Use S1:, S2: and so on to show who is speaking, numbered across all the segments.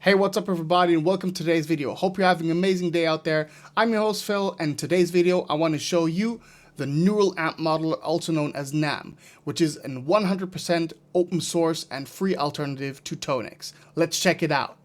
S1: Hey, what's up everybody and welcome to today's video. Hope you're having an amazing day out there. I'm your host Phil, and in today's video I want to show you the Neural Amp Modeler, also known as NAM, which is a 100% open source and free alternative to Tonix. Let's check it out.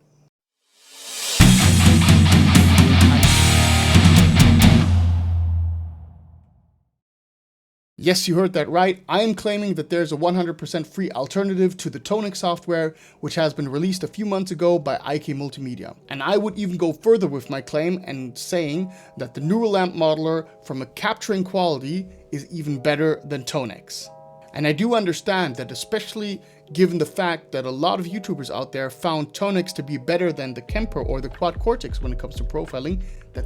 S1: Yes, you heard that right. I am claiming that there's a 100% free alternative to the Tonix software, which has been released a few months ago by IK Multimedia. And I would even go further with my claim and saying that the Neural Amp Modeler, from a capturing quality, is even better than Tonix. And I do understand that, especially given the fact that a lot of YouTubers out there found Tonix to be better than the Kemper or the Quad Cortex when it comes to profiling,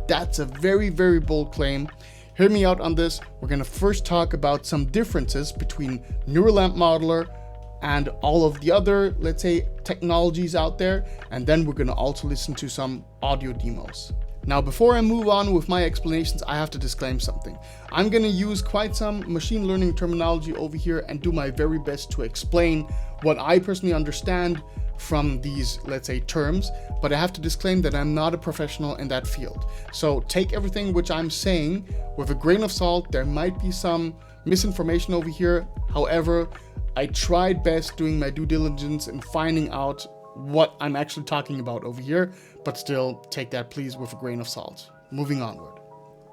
S1: that's a very, very bold claim. Hear me out on this. We're going to first talk about some differences between Neural Amp Modeler and all of the other, let's say, technologies out there, and then we're going to also listen to some audio demos. Now, before I move on with my explanations, I have to disclaim something. I'm going to use quite some machine learning terminology over here and do my very best to explain what I personally understand from these, let's say, terms, but I have to disclaim that I'm not a professional in that field. So take everything which I'm saying with a grain of salt. There might be some misinformation over here. However, I tried best doing my due diligence and finding out what I'm actually talking about over here, but still take that please with a grain of salt. Moving onward.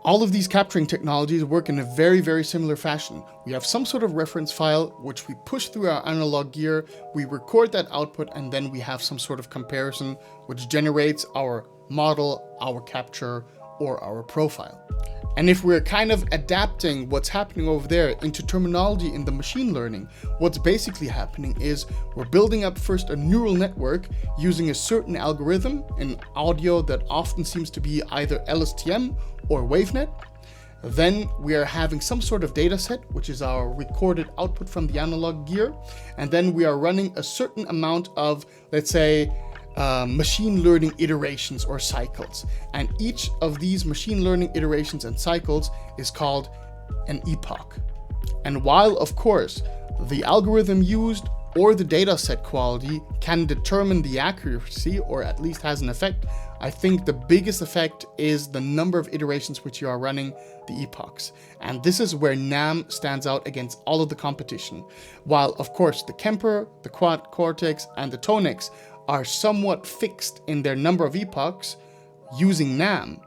S1: All of these capturing technologies work in a very, very similar fashion. We have some sort of reference file, which we push through our analog gear, we record that output, and then we have some sort of comparison, which generates our model, our capture, or our profile. And if we're kind of adapting what's happening over there into terminology in the machine learning, what's basically happening is we're building up first a neural network using a certain algorithm in audio that often seems to be either LSTM or WaveNet. Then we are having some sort of data set, which is our recorded output from the analog gear. And then we are running a certain amount of, let's say, machine learning iterations or cycles. And each of these machine learning iterations and cycles is called an epoch. And while, of course, the algorithm used or the data set quality can determine the accuracy, or at least has an effect, I think the biggest effect is the number of iterations which you are running, the epochs. And this is where NAM stands out against all of the competition. While, of course, the Kemper, the Quad Cortex, and the Tonix are somewhat fixed in their number of epochs, using NAM,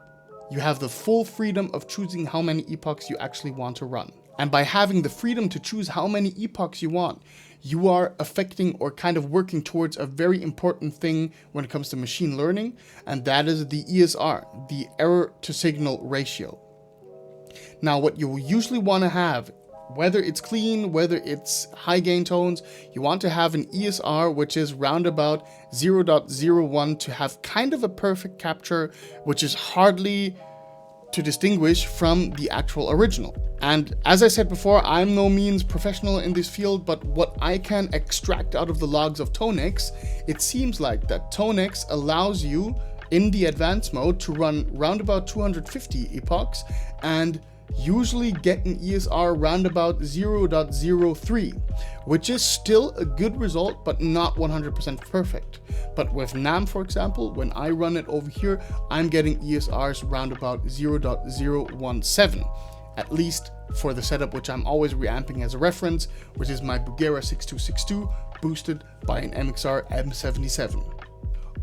S1: you have the full freedom of choosing how many epochs you actually want to run. And by having the freedom to choose how many epochs you want, you are affecting or kind of working towards a very important thing when it comes to machine learning, and that is the ESR, the error to signal ratio. Now, what you usually want to have, whether it's clean, whether it's high gain tones, you want to have an ESR which is roundabout 0.01 to have kind of a perfect capture, which is hardly to distinguish from the actual original. And as I said before, I'm no means professional in this field, but what I can extract out of the logs of Tonix, it seems like that Tonix allows you in the advanced mode to run roundabout 250 epochs and usually get an ESR roundabout 0.03, which is still a good result, but not 100% perfect. But with NAM, for example, when I run it over here, I'm getting ESRs roundabout 0.017, at least for the setup which I'm always reamping as a reference, which is my Bugera 6262 boosted by an MXR M77.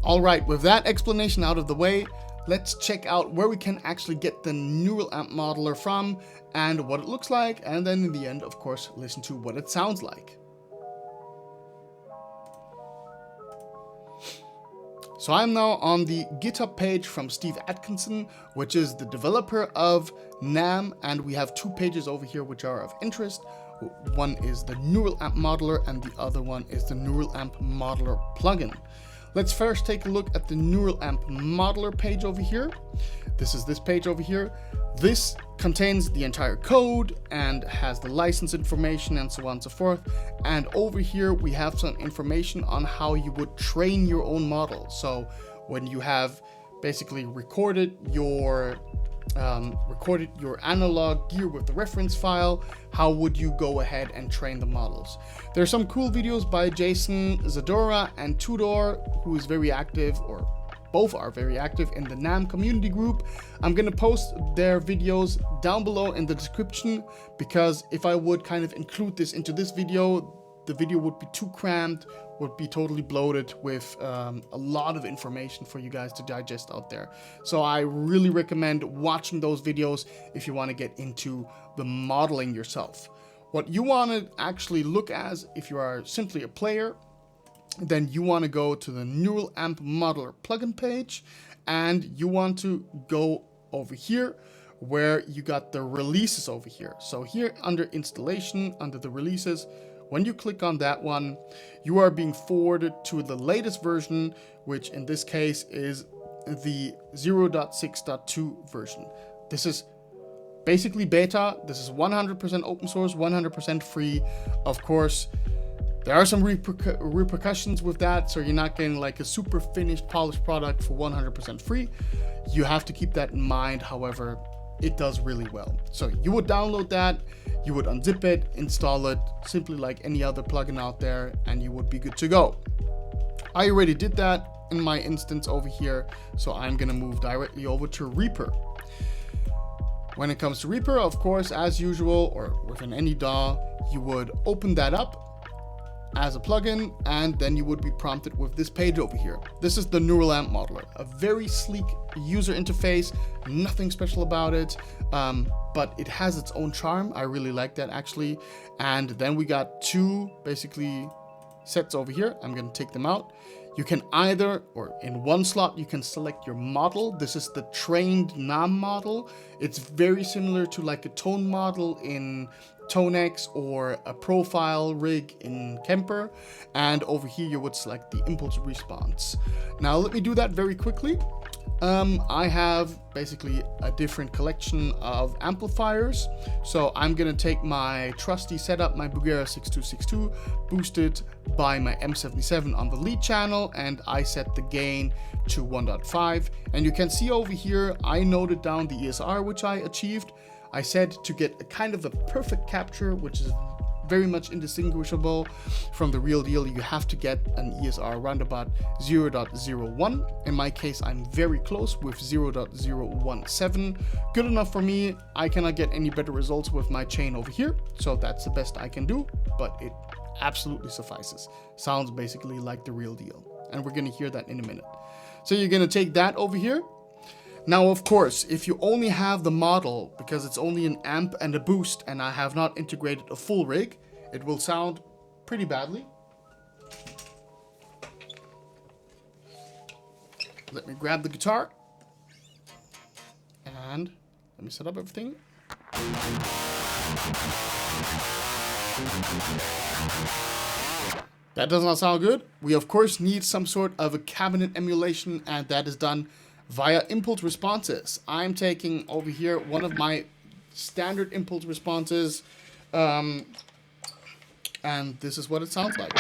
S1: Alright, with that explanation out of the way, let's check out where we can actually get the Neural Amp Modeler from and what it looks like, and then in the end, of course, listen to what it sounds like. So I'm now on the GitHub page from Steve Atkinson, which is the developer of NAM, and we have two pages over here which are of interest. One is the Neural Amp Modeler and the other one is the Neural Amp Modeler plugin. Let's first take a look at the Neural Amp Modeler page over here. This is this page over here. This contains the entire code and has the license information and so on and so forth. And over here we have some information on how you would train your own model. So when you have basically recorded your recorded your analog gear with the reference file, how would you go ahead and train the models? There are some cool videos by Jason Zadora and Tudor, who is very active, or both are very active in the NAMM community group. I'm gonna post their videos down below in the description, because if I would kind of include this into this video, the video would be too cramped, would be totally bloated with a lot of information for you guys to digest out there. So I really recommend watching those videos if you want to get into the modeling yourself. What you want to actually look as, if you are simply a player, then you want to go to the Neural Amp Modeler plugin page, and you want to go over here where you got the releases over here. So here under installation, under the releases, when you click on that one, you are being forwarded to the latest version, which in this case is the 0.6.2 version. This is basically beta. This is 100% open source, 100% free. Of course, there are some repercussions with that, so you're not getting like a super finished, polished product for 100% free. You have to keep that in mind. However, it does really well. So you would download that, you would unzip it, install it, simply like any other plugin out there, and you would be good to go. I already did that in my instance over here, so I'm gonna move directly over to Reaper. When it comes to Reaper, of course, as usual, or within any DAW, you would open that up as a plugin, and then you would be prompted with this page over here. This is the Neural Amp Modeler, a very sleek user interface, nothing special about it, but it has its own charm. I really like that actually. And then we got two basically sets over here. I'm gonna take them out. You can either, or in one slot, you can select your model. This is the trained NAMM model. It's very similar to like a tone model in Tonex or a profile rig in Kemper. And over here, you would select the impulse response. Now, let me do that very quickly. I have basically a different collection of amplifiers. So I'm gonna take my trusty setup, my Bugera 6262, boosted by my M77 on the lead channel, and I set the gain to 1.5. And you can see over here, I noted down the ESR, which I achieved. I said to get a kind of a perfect capture, which is very much indistinguishable from the real deal, you have to get an ESR around about 0.01. In my case, I'm very close with 0.017. Good enough for me. I cannot get any better results with my chain over here, so that's the best I can do, but it absolutely suffices. Sounds basically like the real deal, and we're gonna hear that in a minute. So you're gonna take that over here. Now, of course, if you only have the model, because it's only an amp and a boost, and I have not integrated a full rig, it will sound pretty badly. Let me grab the guitar, and let me set up everything. That does not sound good. We, of course, need some sort of a cabinet emulation, and that is done via impulse responses. I'm taking over here one of my standard impulse responses, and this is what it sounds like.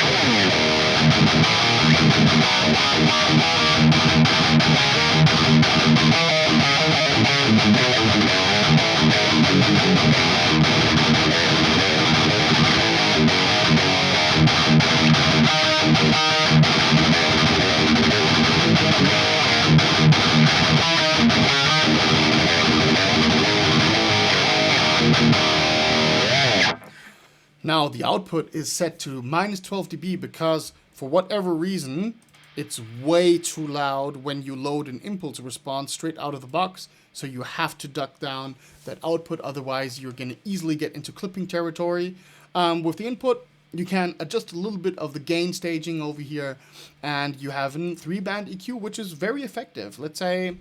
S1: Now the output is set to -12 dB because for whatever reason, it's way too loud when you load an impulse response straight out of the box. So you have to duck down that output, otherwise you're gonna easily get into clipping territory. With the input, you can adjust a little bit of the gain staging over here, and you have a 3-band EQ, which is very effective. Let's say,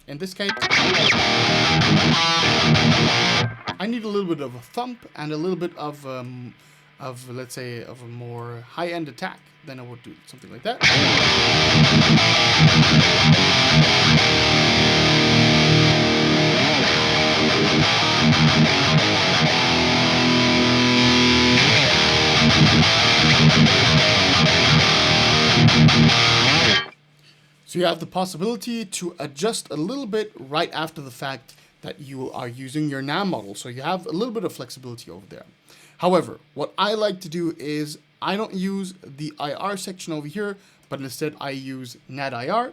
S1: in this case, I need a little bit of a thump and a little bit of let's say, of a more high-end attack. Then I would do something like that. So you have the possibility to adjust a little bit right after the fact that you are using your NAM model. So you have a little bit of flexibility over there. However, what I like to do is I don't use the IR section over here, but instead I use NADIR.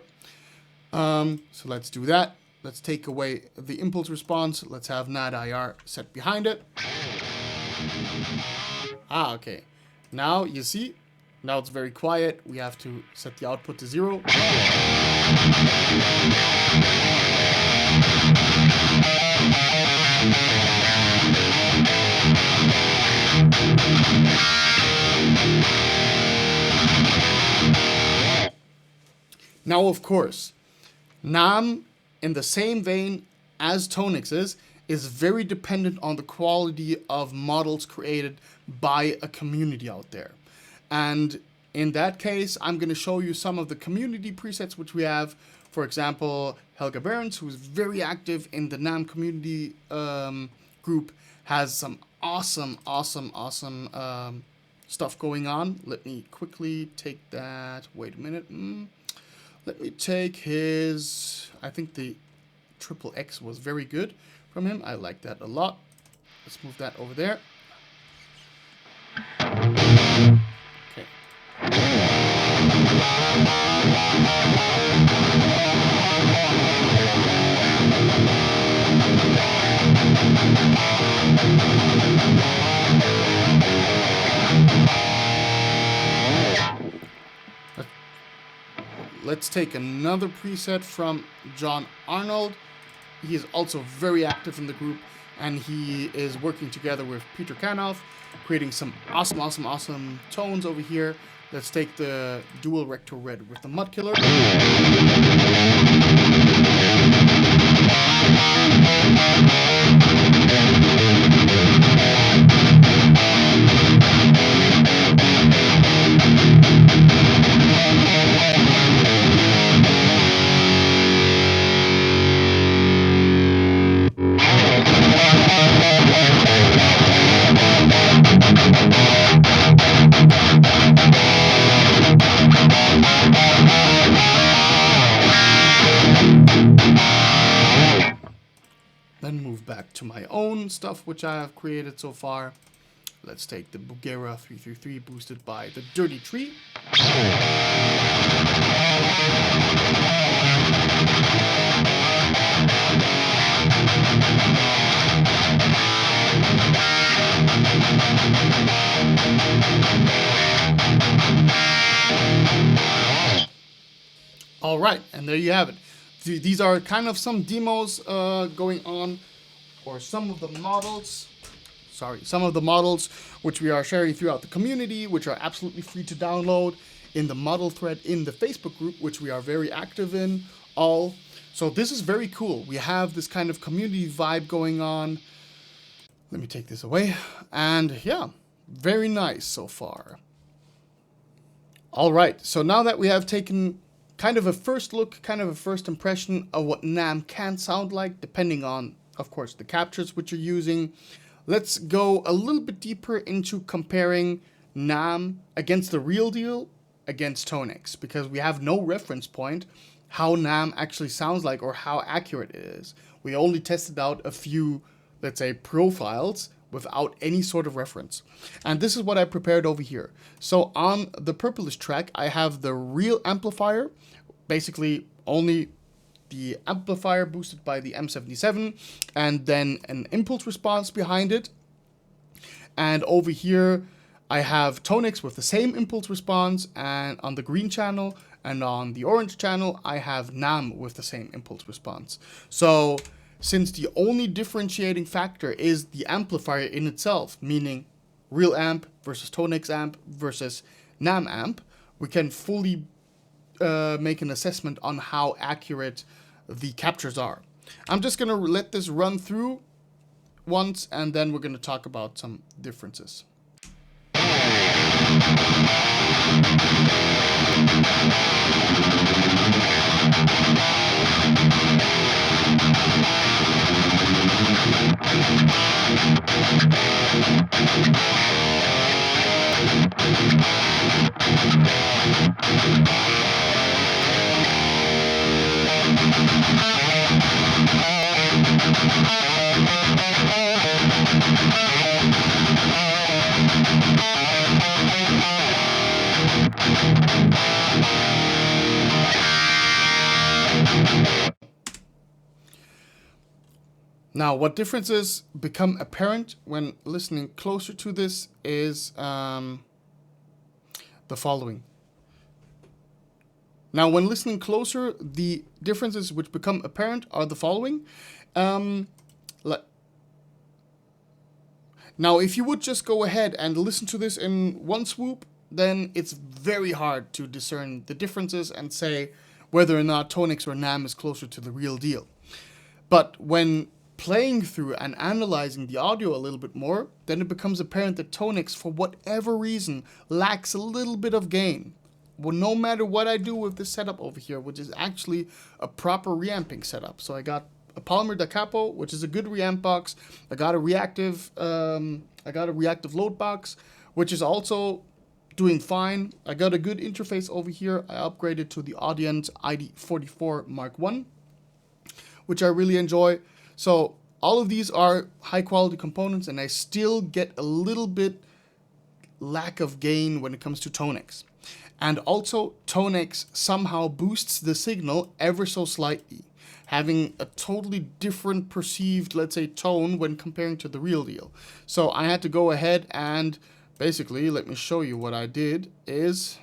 S1: So let's do that. Let's take away the impulse response. Let's have NADIR set behind it. Okay. Now you see, now it's very quiet. We have to set the output to 0. Now, of course, NAM, in the same vein as Tonix is very dependent on the quality of models created by a community out there. And in that case, I'm going to show you some of the community presets which we have. For example, Helga Behrens, who's very active in the NAM community group, has some awesome stuff going on. Let me quickly take that. Wait a minute. Let me take his, I think the XXX was very good from him. I like that a lot. Let's move that over there. Okay. Let's take another preset from John Arnold. He is also very active in the group, and he is working together with Peter Kanoff, creating some awesome tones over here. Let's take the dual rector red with the Mud Killer. Then move back to my own stuff which I have created so far. Let's take the Bugera 333 boosted by the Dirty Tree. All right, and there you have it. These are kind of some demos going on, or some of the models which we are sharing throughout the community, which are absolutely free to download in the model thread in the Facebook group, which we are very active in all. So this is very cool. We have this kind of community vibe going on. Let me take this away. And yeah, very nice so far. All right, so now that we have taken kind of a first look, kind of a first impression of what NAM can sound like, depending on, of course, the captures which you're using, let's go a little bit deeper into comparing NAM against the real deal against Tonix, because we have no reference point how NAM actually sounds like or how accurate it is. We only tested out a few, let's say, profiles without any sort of reference. And this is what I prepared over here. So on the Purplish track, I have the real amplifier, basically only the amplifier boosted by the M77, and then an impulse response behind it. And over here, I have Tonix with the same impulse response, and on the green channel and on the orange channel, I have NAM with the same impulse response. So since the only differentiating factor is the amplifier in itself, meaning real amp versus Tonix amp versus NAM amp, we can fully make an assessment on how accurate the captures are. I'm just going to let this run through once, and then we're going to talk about some differences. Now, what differences become apparent when listening closer to this is the following. Now, when listening closer, the differences which become apparent are the following. Now, if you would just go ahead and listen to this in one swoop, then it's very hard to discern the differences and say whether or not Tonix or NAMM is closer to the real deal. But when playing through and analyzing the audio a little bit more, then it becomes apparent that Tonix, for whatever reason, lacks a little bit of gain. Well, no matter what I do with this setup over here, which is actually a proper reamping setup. So I got a Polymer Da Capo, which is a good reamp box. I got a reactive load box, which is also doing fine. I got a good interface over here. I upgraded to the Audient ID44 Mark I, which I really enjoy. So all of these are high quality components, and I still get a little bit lack of gain when it comes to Tonix. And also, Tonix somehow boosts the signal ever so slightly, having a totally different perceived, let's say, tone when comparing to the real deal. So I had to go ahead and basically, let me show you what I did, is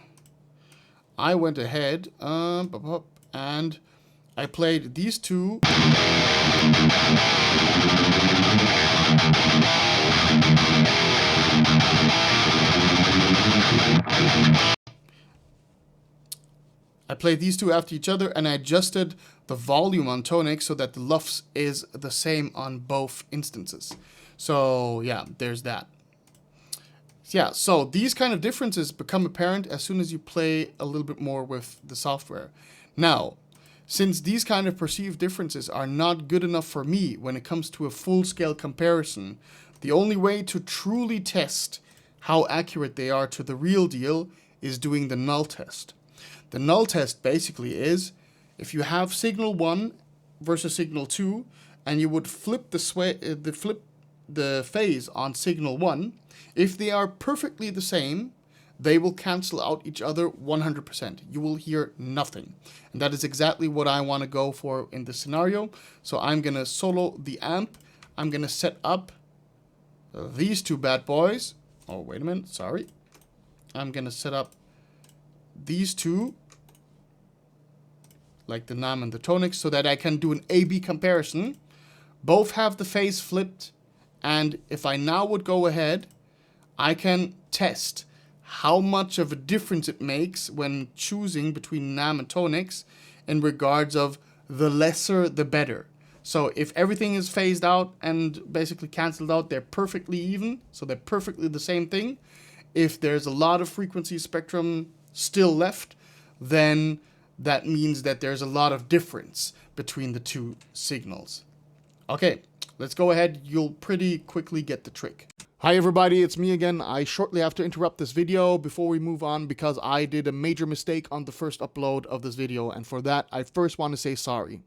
S1: I went ahead and I played these two. I played these two after each other, and I adjusted the volume on Tonix so that the LUFS is the same on both instances. So yeah, there's that. Yeah, so these kind of differences become apparent as soon as you play a little bit more with the software. Now, since these kind of perceived differences are not good enough for me when it comes to a full-scale comparison, the only way to truly test how accurate they are to the real deal is doing the null test. The null test basically is if you have signal 1 versus signal 2, and you would flip the phase on signal 1, if they are perfectly the same, they will cancel out each other 100%. You will hear nothing. And that is exactly what I want to go for in this scenario. So I'm going to solo the amp. I'm going to set up these two bad boys. Oh, wait a minute. Sorry. I'm going to set up these two, like the NAMM and the Tonix, so that I can do an A-B comparison. Both have the phase flipped. And if I now would go ahead, I can test how much of a difference it makes when choosing between NAMM and Tonix in regards of the lesser the better. So if everything is phased out and basically canceled out, they're perfectly even, so they're perfectly the same thing. If there's a lot of frequency spectrum still left, then that means that there's a lot of difference between the two signals. Okay, let's go ahead. You'll pretty quickly get the trick. Hi everybody, it's me again. I shortly have to interrupt this video before we move on because I did a major mistake on the first upload of this video, and for that I first want to say sorry.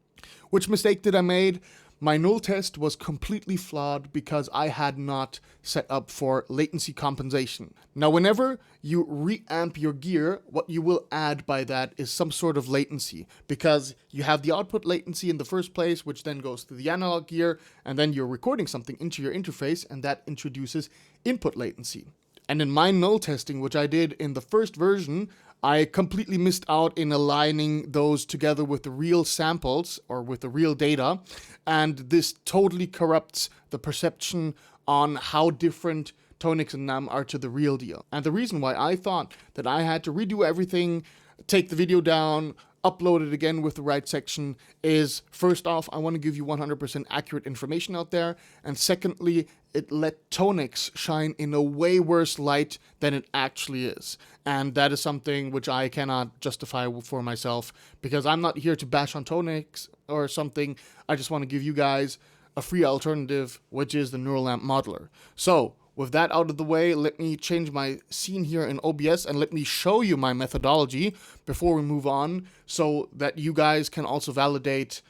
S1: Which mistake did I make? My null test was completely flawed because I had not set up for latency compensation. Now, whenever you reamp your gear, what you will add by that is some sort of latency, because you have the output latency in the first place, which then goes to the analog gear, and then you're recording something into your interface, and that introduces input latency. And in my null testing, which I did in the first version, I completely missed out in aligning those together with the real samples or with the real data, and this totally corrupts the perception on how different Tonix and NAMM are to the real deal. And the reason why I thought that I had to redo everything, take the video down, upload it again with the right section is, first off, I want to give you 100% accurate information out there, and secondly, it let Tonix shine in a way worse light than it actually is. And that is something which I cannot justify for myself, because I'm not here to bash on Tonix or something. I just want to give you guys a free alternative, which is the Neural Amp Modeler. So, with that out of the way, let me change my scene here in OBS and let me show you my methodology before we move on, so that you guys can also validate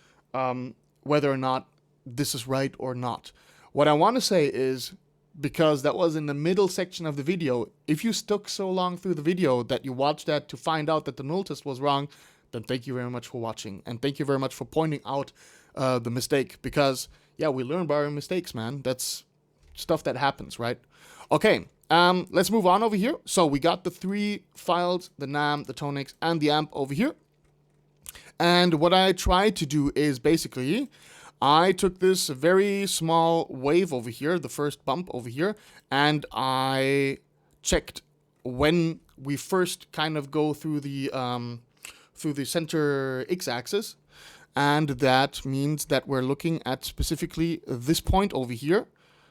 S1: whether or not this is right or not. What I want to say is, because that was in the middle section of the video, if you stuck so long through the video that you watched that to find out that the null test was wrong, then thank you very much for watching. And thank you very much for pointing out the mistake. Because, yeah, we learn by our mistakes, man. That's stuff that happens, right? Okay, let's move on over here. So we got the 3 files, the NAM, the Tonix, and the amp over here. And what I tried to do is basically, I took this very small wave over here, the first bump over here, and I checked when we first kind of go through the center x-axis, and that means that we're looking at specifically this point over here.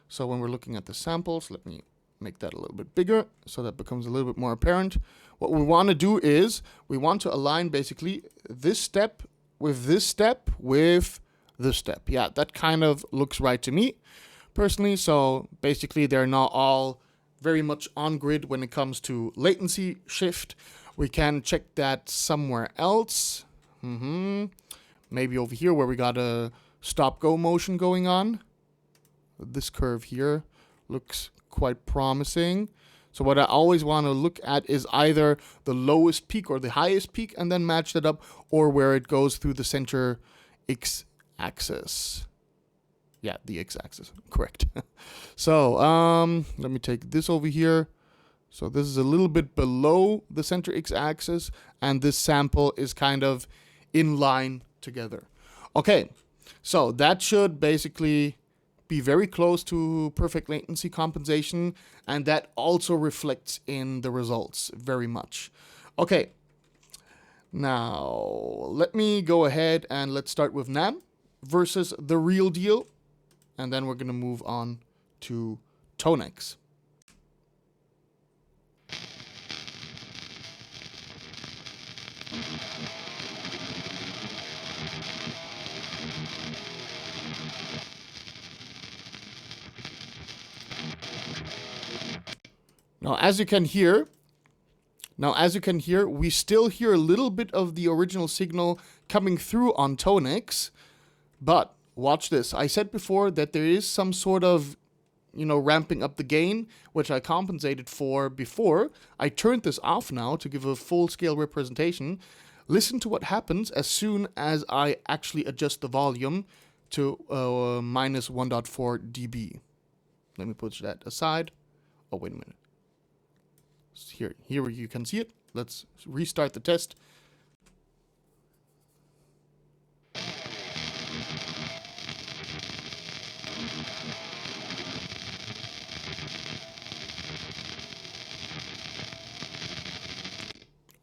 S1: So when we're looking at the samples, let me make that a little bit bigger so that becomes a little bit more apparent. What we want to do is we want to align basically this step with this step with this step. Yeah, that kind of looks right to me personally. So basically they're now all very much on grid when it comes to latency shift. We can check that somewhere else. Maybe over here where we got a stop-go motion going on. This curve here looks quite promising. So what I always want to look at is either the lowest peak or the highest peak and then match that up, or where it goes through the center x-axis. Yeah, the x-axis, correct. So let me take this over here. So this is a little bit below the center x-axis, and this sample is kind of in line together. Okay, so that should basically be very close to perfect latency compensation, and that also reflects in the results very much. Okay, now let me go ahead and let's start with NAM versus the real deal, and then we're going to move on to Tonix. Now, as you can hear, we still hear a little bit of the original signal coming through on Tonix, but watch this. I said before that there is some sort of, ramping up the gain, which I compensated for before. I turned this off now to give a full-scale representation. Listen to what happens as soon as I actually adjust the volume to minus 1.4 dB. Let me put that aside. Oh, wait a minute. Here you can see it. Let's restart the test.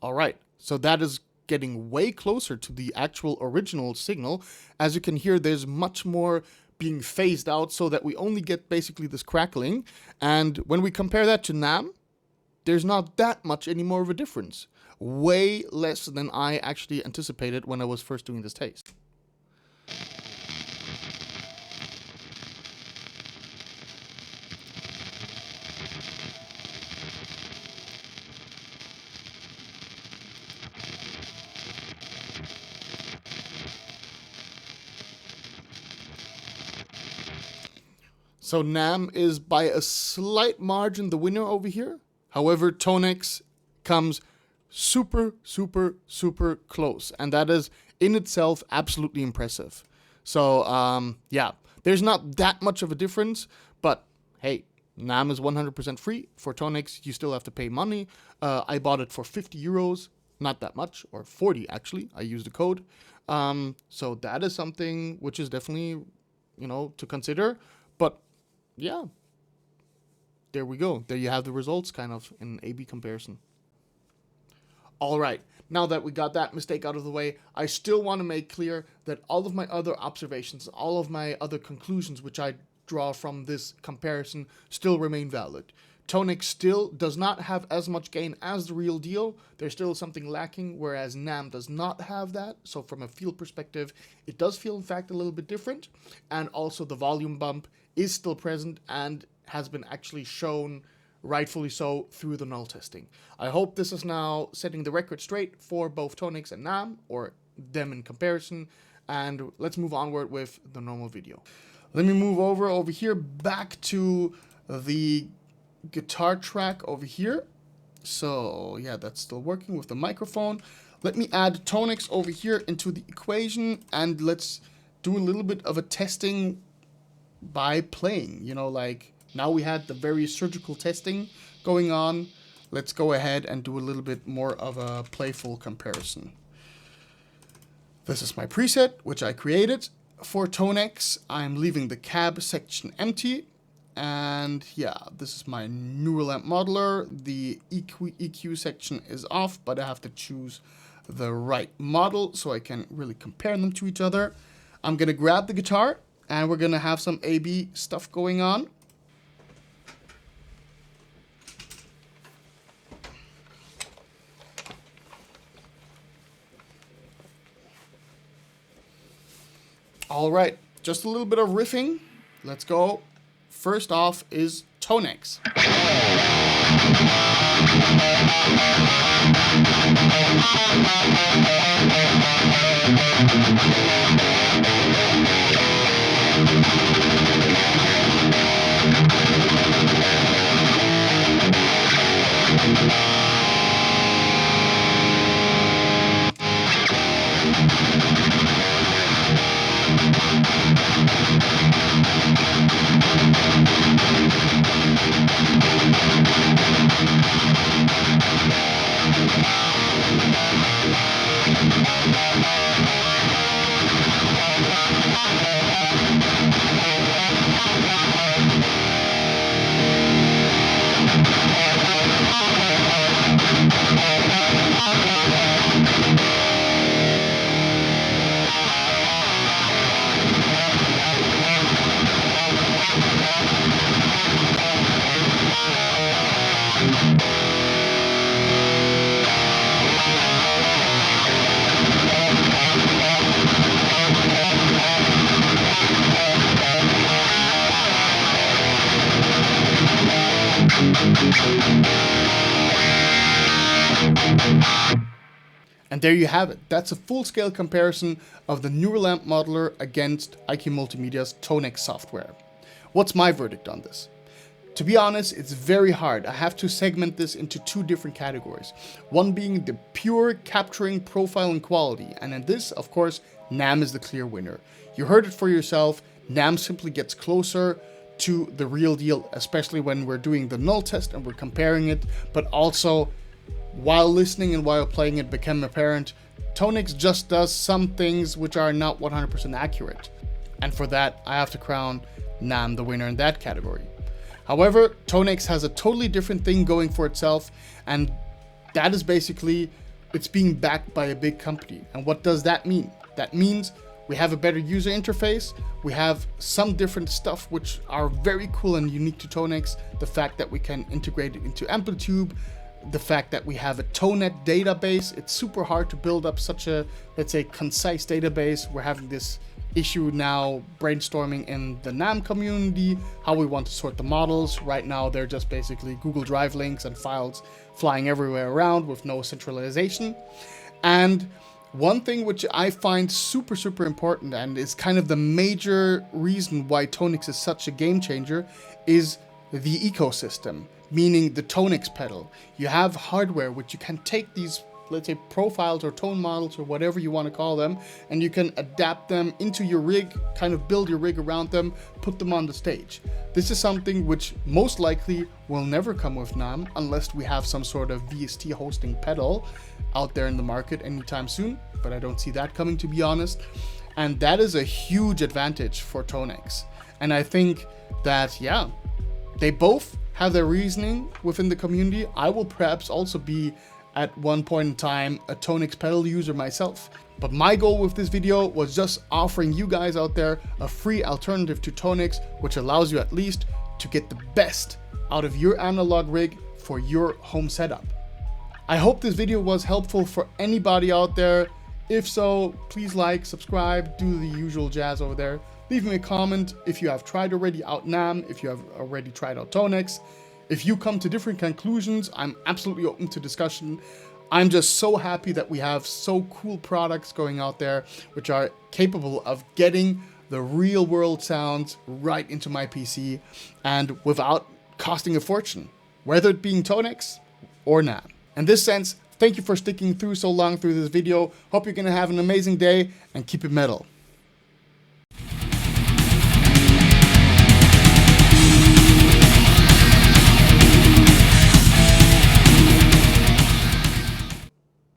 S1: All right, so that is getting way closer to the actual original signal. As you can hear, there's much more being phased out so that we only get basically this crackling. And when we compare that to NAM, there's not that much any more of a difference. Way less than I actually anticipated when I was first doing this test. So NAM is by a slight margin the winner over here. However, Tonix comes super, super, super close. And that is in itself absolutely impressive. So, yeah, there's not that much of a difference. But, hey, NAM is 100% free. For Tonix, you still have to pay money. I bought it for 50 euros. Not that much. Or 40, actually. I used a code. So that is something which is definitely, to consider. But, yeah. There we go. There you have the results, kind of, in an A-B comparison. All right. Now that we got that mistake out of the way, I still want to make clear that all of my other observations, all of my other conclusions which I draw from this comparison still remain valid. Tonix still does not have as much gain as the real deal. There's still something lacking, whereas NAM does not have that. So from a feel perspective, it does feel, in fact, a little bit different. And also the volume bump is still present and has been actually shown, rightfully so, through the null testing. I hope this is now setting the record straight for both Tonix and NAM, or them in comparison, and let's move onward with the normal video. Let me move over here back to the guitar track over here. So yeah, that's still working with the microphone. Let me add Tonix over here into the equation, and let's do a little bit of a testing by playing. You know, like now we had the very surgical testing going on. Let's go ahead and do a little bit more of a playful comparison. This is my preset, which I created. For Tonix, I'm leaving the cab section empty. And yeah, this is my neural lamp modeler. The EQ section is off, but I have to choose the right model so I can really compare them to each other. I'm gonna grab the guitar and we're gonna have some A/B stuff going on. All right, just a little bit of riffing. Let's go. First off is Tonix. And there you have it. That's a full-scale comparison of the neural lamp modeler against IK Multimedia's Tonix software. What's my verdict on this? To be honest, it's very hard. I have to segment this into two different categories. One being the pure capturing profile and quality. And in this, of course, NAMM is the clear winner. You heard it for yourself. NAMM simply gets closer to the real deal, especially when we're doing the null test and we're comparing it, but also while listening and while playing it became apparent, Tonix just does some things which are not 100% accurate. And for that, I have to crown NAMM the winner in that category. However, Tonix has a totally different thing going for itself, and that is basically it's being backed by a big company. And what does that mean? That means we have a better user interface, we have some different stuff which are very cool and unique to Tonix, the fact that we can integrate it into Amplitube, the fact that we have a ToneNet database. It's super hard to build up such a, let's say, concise database. We're having this issue now brainstorming in the NAMM community, how we want to sort the models. Right now, they're just basically Google Drive links and files flying everywhere around with no centralization. And one thing which I find super, super important and is kind of the major reason why Tonix is such a game changer is the ecosystem, meaning the Tonix pedal. You have hardware which you can take these, let's say, profiles or tone models or whatever you want to call them, and you can adapt them into your rig, kind of build your rig around them, put them on the stage. This is something which most likely will never come with NAMM unless we have some sort of VST hosting pedal out there in the market anytime soon, but I don't see that coming, to be honest. And that is a huge advantage for Tonix. And I think that, yeah, they both have their reasoning within the community. I will perhaps also be at one point in time a Tonix pedal user myself. But my goal with this video was just offering you guys out there a free alternative to Tonix, which allows you at least to get the best out of your analog rig for your home setup. I hope this video was helpful for anybody out there. If so, please like, subscribe, do the usual jazz over there. Leave me a comment if you have tried already out NAMM, if you have already tried out Tonix. If you come to different conclusions, I'm absolutely open to discussion. I'm just so happy that we have so cool products going out there which are capable of getting the real world sounds right into my PC and without costing a fortune, whether it being Tonix or NAMM. In this sense, Thank you for sticking through so long through this video. Hope you're going to have an amazing day and keep it metal.